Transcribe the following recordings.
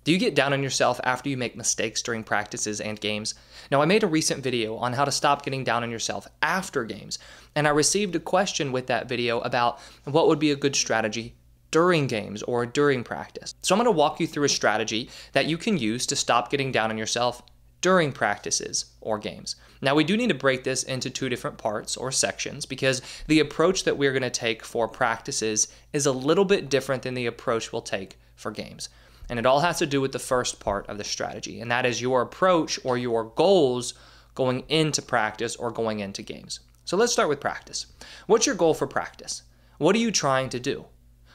Do you get down on yourself after you make mistakes during practices and games? Now, I made a recent video on how to stop getting down on yourself after games, and I received a question with that video about what would be a good strategy during games or during practice. So I'm going to walk you through a strategy that you can use to stop getting down on yourself during practices or games. Now, we do need to break this into two different parts or sections because the approach that we're going to take for practices is a little bit different than the approach we'll take for games. And it all has to do with the first part of the strategy, and that is your approach or your goals going into practice or going into games. So let's start with practice. What's your goal for practice? What are you trying to do?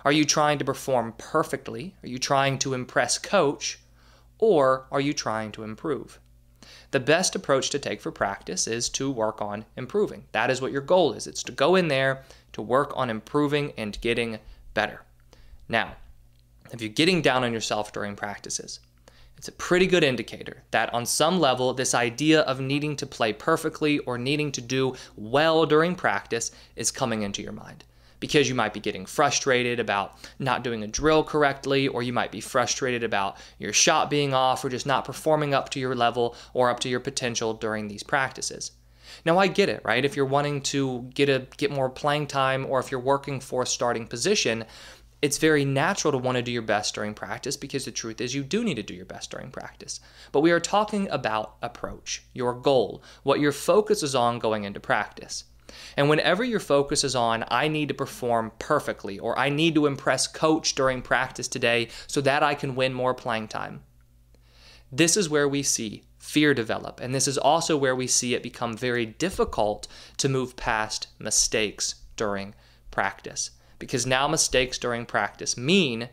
Are you trying to perform perfectly? Are you trying to impress coach? Or are you trying to improve? The best approach to take for practice is to work on improving. That is what your goal is. It's to go in there to work on improving and getting better. Now, if you're getting down on yourself during practices, it's a pretty good indicator that on some level, this idea of needing to play perfectly or needing to do well during practice is coming into your mind. Because you might be getting frustrated about not doing a drill correctly, or you might be frustrated about your shot being off or just not performing up to your level or up to your potential during these practices. Now, I get it, right? If you're wanting to get more playing time, or if you're working for a starting position, it's very natural to want to do your best during practice because the truth is you do need to do your best during practice. But we are talking about approach, your goal, what your focus is on going into practice. And whenever your focus is on, I need to perform perfectly, or I need to impress coach during practice today so that I can win more playing time, this is where we see fear develop. And this is also where we see it become very difficult to move past mistakes during practice. Because now mistakes during practice mean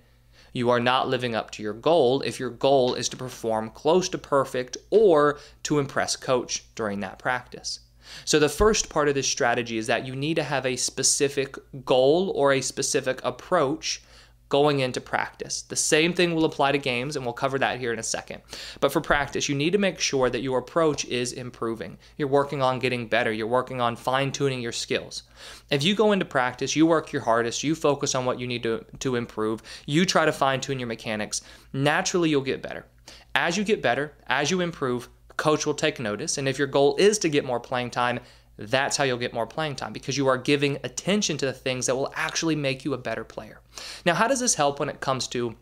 you are not living up to your goal if your goal is to perform close to perfect or to impress coach during that practice. So the first part of this strategy is that you need to have a specific goal or a specific approach going into practice. The same thing will apply to games, and we'll cover that here in a second. But for practice, you need to make sure that your approach is improving. You're working on getting better. You're working on fine-tuning your skills. If you go into practice, you work your hardest, you focus on what you need to improve, you try to fine-tune your mechanics, naturally you'll get better. As you get better, as you improve, coach will take notice. And if your goal is to get more playing time, that's how you'll get more playing time, because you are giving attention to the things that will actually make you a better player. Now, how does this help when it comes to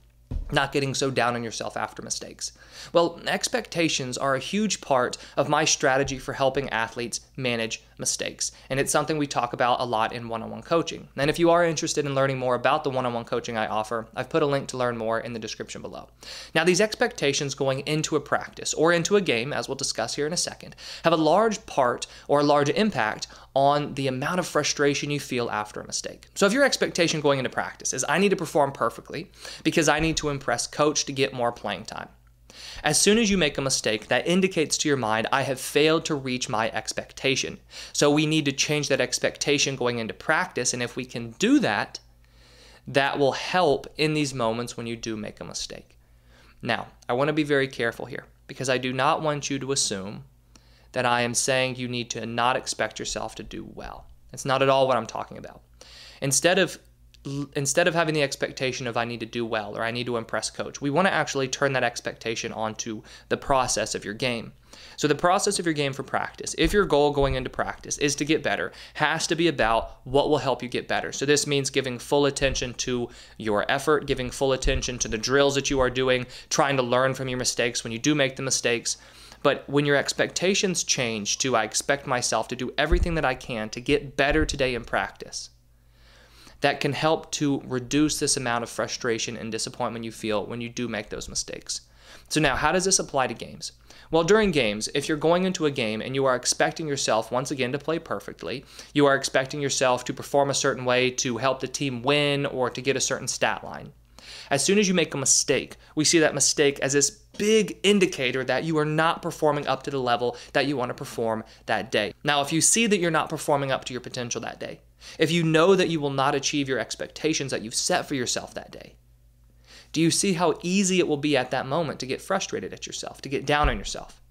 not getting so down on yourself after mistakes? Well, expectations are a huge part of my strategy for helping athletes manage mistakes. And it's something we talk about a lot in one-on-one coaching. And if you are interested in learning more about the one-on-one coaching I offer, I've put a link to learn more in the description below. Now, these expectations going into a practice or into a game, as we'll discuss here in a second, have a large part or a large impact on the amount of frustration you feel after a mistake. So if your expectation going into practice is I need to perform perfectly because I need to impress coach to get more playing time, as soon as you make a mistake, that indicates to your mind, I have failed to reach my expectation. So we need to change that expectation going into practice, and if we can do that, that will help in these moments when you do make a mistake. Now, I want to be very careful here, because I do not want you to assume that I am saying you need to not expect yourself to do well. That's not at all what I'm talking about. Instead of having the expectation of I need to do well or I need to impress coach, we want to actually turn that expectation onto the process of your game. So the process of your game for practice, if your goal going into practice is to get better, has to be about what will help you get better. So this means giving full attention to your effort, giving full attention to the drills that you are doing, trying to learn from your mistakes when you do make the mistakes. But when your expectations change to I expect myself to do everything that I can to get better today in practice, that can help to reduce this amount of frustration and disappointment you feel when you do make those mistakes. So now, how does this apply to games? Well, during games, if you're going into a game and you are expecting yourself once again to play perfectly, you are expecting yourself to perform a certain way to help the team win or to get a certain stat line. As soon as you make a mistake, we see that mistake as this big indicator that you are not performing up to the level that you want to perform that day. Now, if you see that you're not performing up to your potential that day, if you know that you will not achieve your expectations that you've set for yourself that day, do you see how easy it will be at that moment to get frustrated at yourself, to get down on yourself?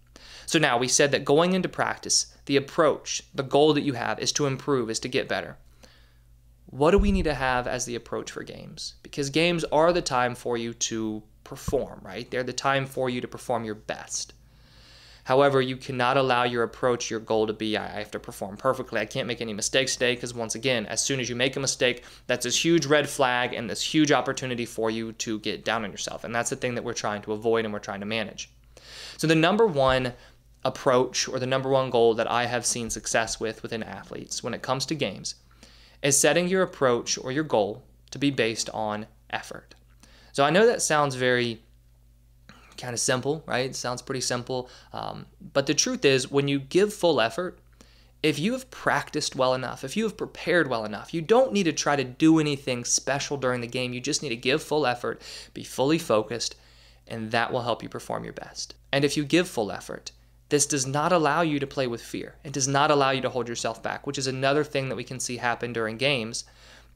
So now we said that going into practice, the approach, the goal that you have is to improve, is to get better. What do we need to have as the approach for games? Because games are the time for you to perform, right? They're the time for you to perform your best. However, you cannot allow your approach, your goal to be, I have to perform perfectly. I can't make any mistakes today, because once again, as soon as you make a mistake, that's this huge red flag and this huge opportunity for you to get down on yourself. And that's the thing that we're trying to avoid and we're trying to manage. So the number one approach, or the number one goal that I have seen success within athletes when it comes to games, is setting your approach or your goal to be based on effort. So I know that sounds very kind of simple, right? It sounds pretty simple. But the truth is, when you give full effort, if you have practiced well enough, if you have prepared well enough, you don't need to try to do anything special during the game. You just need to give full effort, be fully focused, and that will help you perform your best. And if you give full effort, this does not allow you to play with fear. It does not allow you to hold yourself back, which is another thing that we can see happen during games.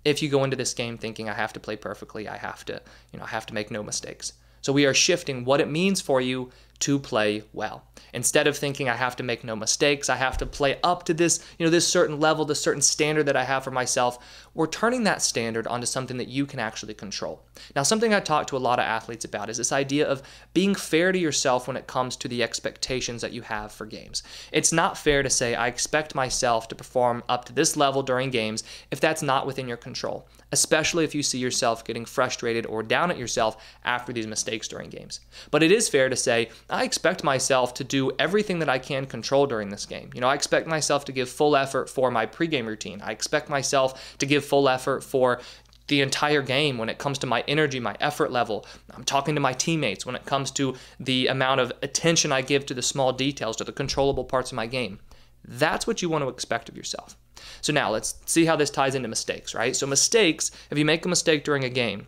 If you go into this game thinking, I have to play perfectly, I have to make no mistakes. So we are shifting what it means for you to play well. Instead of thinking I have to make no mistakes, I have to play up to this, this certain level, this certain standard that I have for myself, we're turning that standard onto something that you can actually control. Now, something I talk to a lot of athletes about is this idea of being fair to yourself when it comes to the expectations that you have for games. It's not fair to say, I expect myself to perform up to this level during games if that's not within your control, especially if you see yourself getting frustrated or down at yourself after these mistakes during games. But it is fair to say, I expect myself to do everything that I can control during this game. I expect myself to give full effort for my pregame routine. I expect myself to give full effort for the entire game when it comes to my energy, my effort level. I'm talking to my teammates when it comes to the amount of attention I give to the small details, to the controllable parts of my game. That's what you want to expect of yourself. So now let's see how this ties into mistakes, right? So mistakes, if you make a mistake during a game,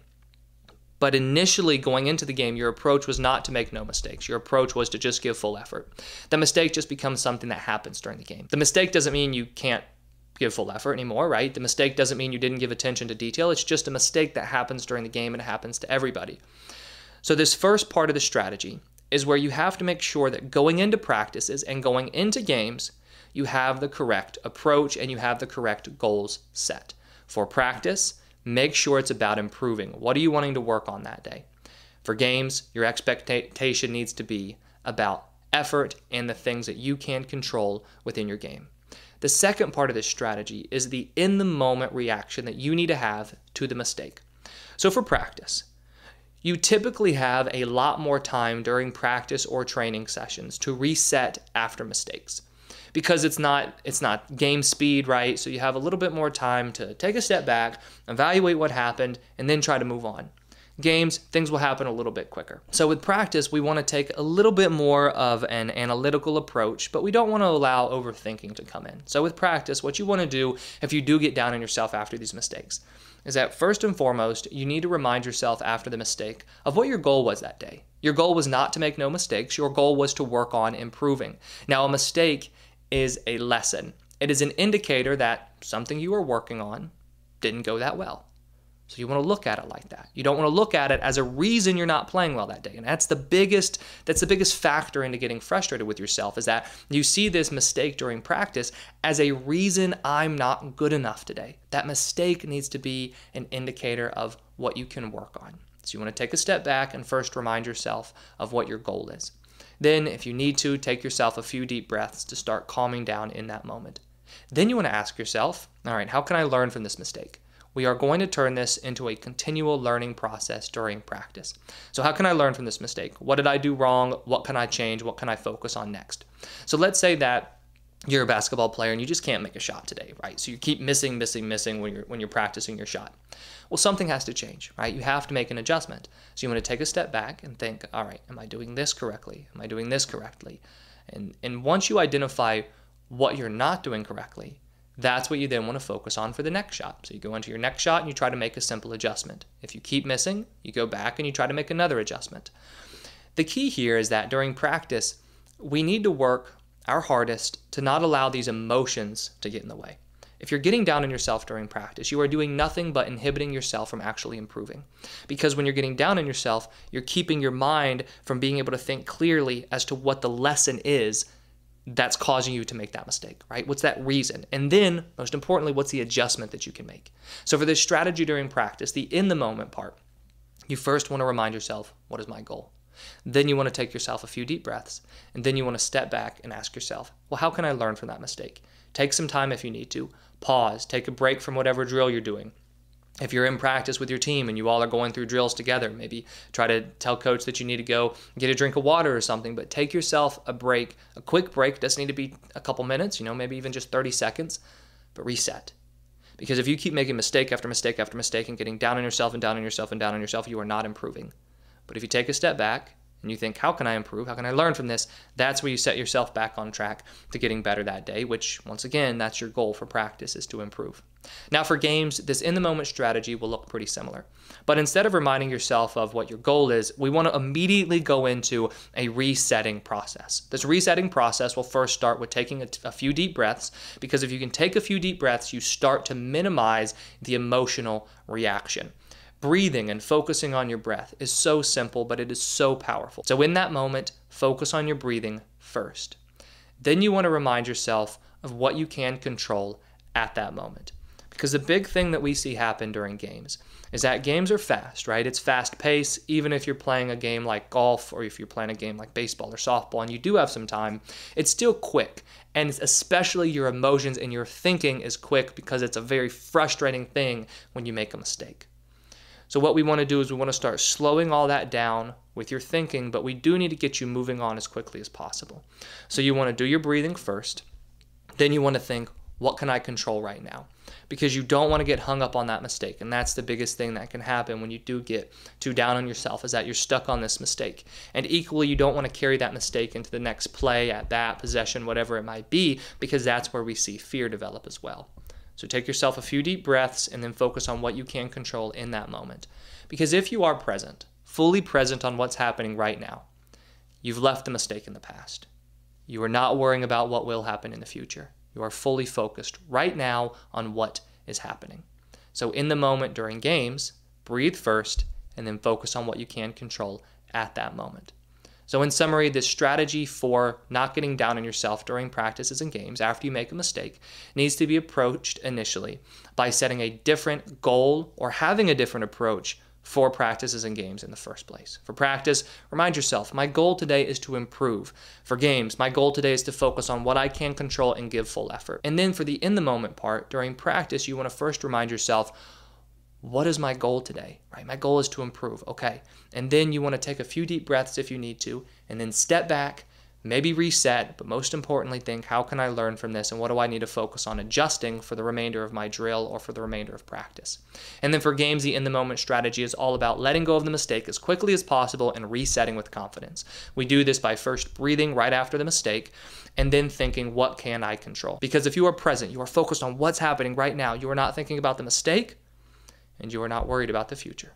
but initially going into the game, your approach was not to make no mistakes. Your approach was to just give full effort. The mistake just becomes something that happens during the game. The mistake doesn't mean you can't give full effort anymore, right? The mistake doesn't mean you didn't give attention to detail. It's just a mistake that happens during the game, and it happens to everybody. So this first part of the strategy is where you have to make sure that going into practices and going into games, you have the correct approach and you have the correct goals set. For practice, make sure it's about improving. What are you wanting to work on that day? For games, your expectation needs to be about effort and the things that you can control within your game. The second part of this strategy is the in-the-moment reaction that you need to have to the mistake. So for practice, you typically have a lot more time during practice or training sessions to reset after mistakes, because it's not game speed, right? So you have a little bit more time to take a step back, evaluate what happened, and then try to move on. Games, things will happen a little bit quicker. So with practice, we want to take a little bit more of an analytical approach, but we don't want to allow overthinking to come in. So with practice, what you want to do if you do get down on yourself after these mistakes is that first and foremost, you need to remind yourself after the mistake of what your goal was that day. Your goal was not to make no mistakes. Your goal was to work on improving. Now, a mistake is a lesson. It is an indicator that something you were working on didn't go that well. So you want to look at it like that. You don't want to look at it as a reason you're not playing well that day. And that's the biggest factor into getting frustrated with yourself, is that you see this mistake during practice as a reason I'm not good enough today. That mistake needs to be an indicator of what you can work on. So you want to take a step back and first remind yourself of what your goal is. Then, if you need to, take yourself a few deep breaths to start calming down in that moment. Then you want to ask yourself, all right, how can I learn from this mistake? We are going to turn this into a continual learning process during practice. So how can I learn from this mistake? What did I do wrong? What can I change? What can I focus on next? So let's say that you're a basketball player and you just can't make a shot today, right? So you keep missing when you're practicing your shot. Well, something has to change, right? You have to make an adjustment. So you want to take a step back and think, all right, am I doing this correctly? Am I doing this correctly? And once you identify what you're not doing correctly, that's what you then want to focus on for the next shot. So you go into your next shot and you try to make a simple adjustment. If you keep missing, you go back and you try to make another adjustment. The key here is that during practice, we need to work our hardest to not allow these emotions to get in the way. If you're getting down on yourself during practice, you are doing nothing but inhibiting yourself from actually improving. Because when you're getting down on yourself, you're keeping your mind from being able to think clearly as to what the lesson is that's causing you to make that mistake, right? What's that reason? And then, most importantly, what's the adjustment that you can make? So for this strategy during practice, the in the moment part, You first want to remind yourself, what is my goal? Then you want to take yourself a few deep breaths, and then you want to step back and ask yourself, well, how can I learn from that mistake? Take some time if you need to. Pause, take a break from whatever drill you're doing. If you're in practice with your team and you all are going through drills together, maybe try to tell coach that you need to go get a drink of water or something, but take yourself a break. A quick break doesn't need to be a couple minutes, maybe even just 30 seconds, but reset. Because if you keep making mistake after mistake after mistake and getting down on yourself and down on yourself and down on yourself, you are not improving. But if you take a step back and you think, how can I improve? How can I learn from this? That's where you set yourself back on track to getting better that day, which, once again, that's your goal for practice, is to improve. Now, for games, this in-the-moment strategy will look pretty similar. But instead of reminding yourself of what your goal is, we want to immediately go into a resetting process. This resetting process will first start with taking a few deep breaths, because if you can take a few deep breaths, you start to minimize the emotional reaction. Breathing and focusing on your breath is so simple, but it is so powerful. So in that moment, focus on your breathing first. Then you want to remind yourself of what you can control at that moment. Because the big thing that we see happen during games is that games are fast, right? It's fast pace. Even if you're playing a game like golf, or if you're playing a game like baseball or softball and you do have some time, it's still quick. And especially your emotions and your thinking is quick, because it's a very frustrating thing when you make a mistake. So what we want to do is we want to start slowing all that down with your thinking, but we do need to get you moving on as quickly as possible. So you want to do your breathing first. Then you want to think, what can I control right now? Because you don't want to get hung up on that mistake. And that's the biggest thing that can happen when you do get too down on yourself, is that you're stuck on this mistake. And equally, you don't want to carry that mistake into the next play, at bat, possession, whatever it might be, because that's where we see fear develop as well. So take yourself a few deep breaths and then focus on what you can control in that moment. Because if you are present, fully present on what's happening right now, you've left the mistake in the past. You are not worrying about what will happen in the future. You are fully focused right now on what is happening. So in the moment during games, breathe first and then focus on what you can control at that moment. So in summary, this strategy for not getting down on yourself during practices and games after you make a mistake needs to be approached initially by setting a different goal or having a different approach for practices and games in the first place. For practice, remind yourself, my goal today is to improve. For games, my goal today is to focus on what I can control and give full effort. And then for the in-the-moment part, during practice, you want to first remind yourself, what is my goal today, right? My goal is to improve, okay. And then you want to take a few deep breaths if you need to, and then step back, maybe reset, but most importantly, think, how can I learn from this, and what do I need to focus on adjusting for the remainder of my drill or for the remainder of practice? And then for games, the in-the-moment strategy is all about letting go of the mistake as quickly as possible and resetting with confidence. We do this by first breathing right after the mistake, and then thinking, what can I control? Because if you are present, you are focused on what's happening right now, you are not thinking about the mistake, and you are not worried about the future.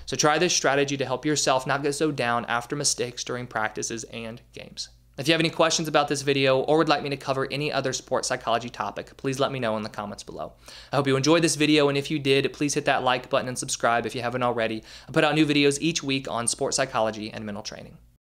So try this strategy to help yourself not get so down after mistakes during practices and games. If you have any questions about this video or would like me to cover any other sports psychology topic, please let me know in the comments below. I hope you enjoyed this video, and if you did, please hit that like button and subscribe if you haven't already. I put out new videos each week on sports psychology and mental training.